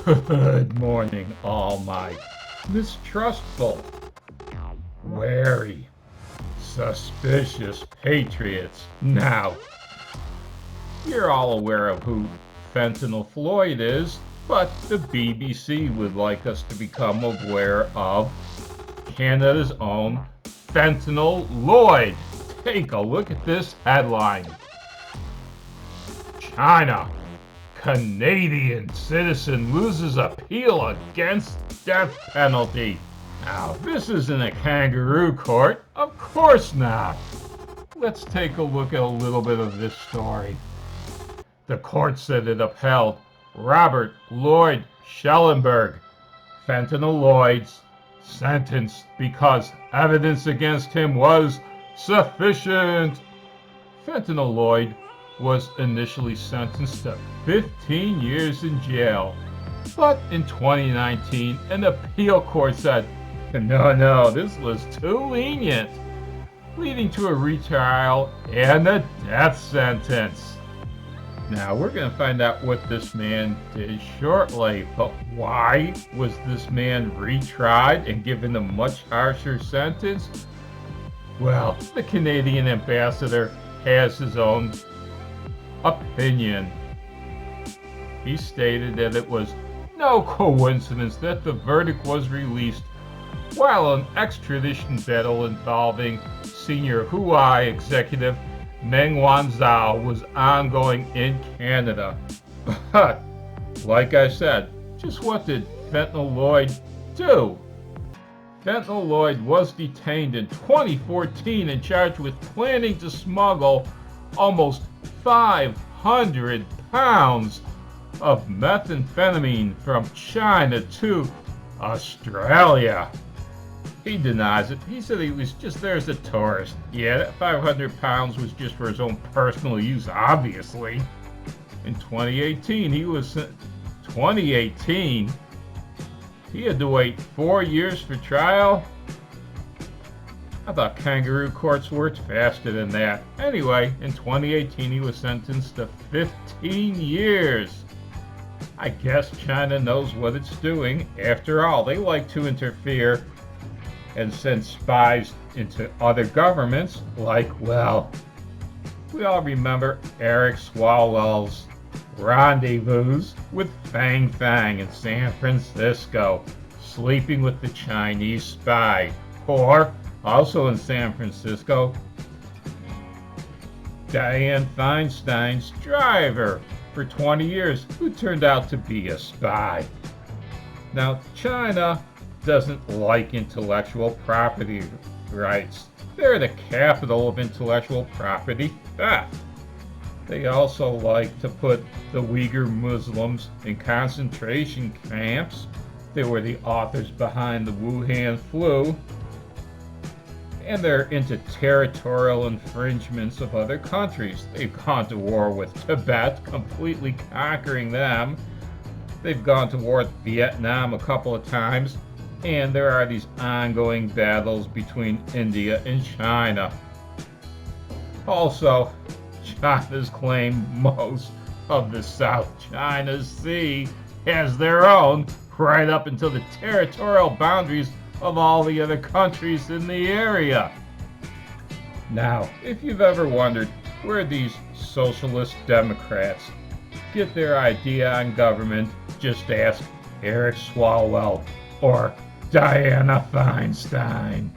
Good morning, all my mistrustful, wary, suspicious patriots. Now, you're all aware of who Fentanyl Lloyd is, but the BBC would like us to become aware of Canada's own Fentanyl Lloyd. Take a look at this headline. China. Canadian citizen loses appeal against death penalty. Now, this isn't a kangaroo court. Of course not. Let's take a look at a little bit of this story. The court said it upheld Robert Lloyd Schellenberg, Fentanyl Lloyd's sentence because evidence against him was sufficient. Fentanyl Lloyd was initially sentenced to 15 years in jail. But in 2019, an appeal court said, no, this was too lenient, leading to a retrial and a death sentence. Now, we're going to find out what this man did shortly, but why was this man retried and given a much harsher sentence? Well, the Canadian ambassador has his own opinion. He stated that it was no coincidence that the verdict was released while an extradition battle involving senior Huawei executive Meng Wanzhou was ongoing in Canada. But, like I said, just what did Fentanyl Lloyd do? Fentanyl Lloyd was detained in 2014 and charged with planning to smuggle almost 500 pounds of methamphetamine from China to Australia. He denies it. He said he was just there as a tourist. Yeah, that 500 pounds was just for his own personal use, obviously. In 2018, he had to wait 4 years for trial. I thought kangaroo courts worked faster than that. Anyway, in 2018, he was sentenced to 15 years. I guess China knows what it's doing. After all, they like to interfere and send spies into other governments, like, well, we all remember Eric Swalwell's rendezvous with Fang Fang in San Francisco, sleeping with the Chinese spy. Or, also in San Francisco, Dianne Feinstein's driver for 20 years, who turned out to be a spy. Now, China doesn't like intellectual property rights. They're the capital of intellectual property theft. They also like to put the Uyghur Muslims in concentration camps. They were the authors behind the Wuhan flu. And they're into territorial infringements of other countries. They've gone to war with Tibet, completely conquering them. They've gone to war with Vietnam a couple of times. And there are these ongoing battles between India and China. Also, China's claimed most of the South China Sea as their own, right up until the territorial boundaries of all the other countries in the area. Now, if you've ever wondered where these socialist Democrats get their idea on government, just ask Eric Swalwell or Dianne Feinstein.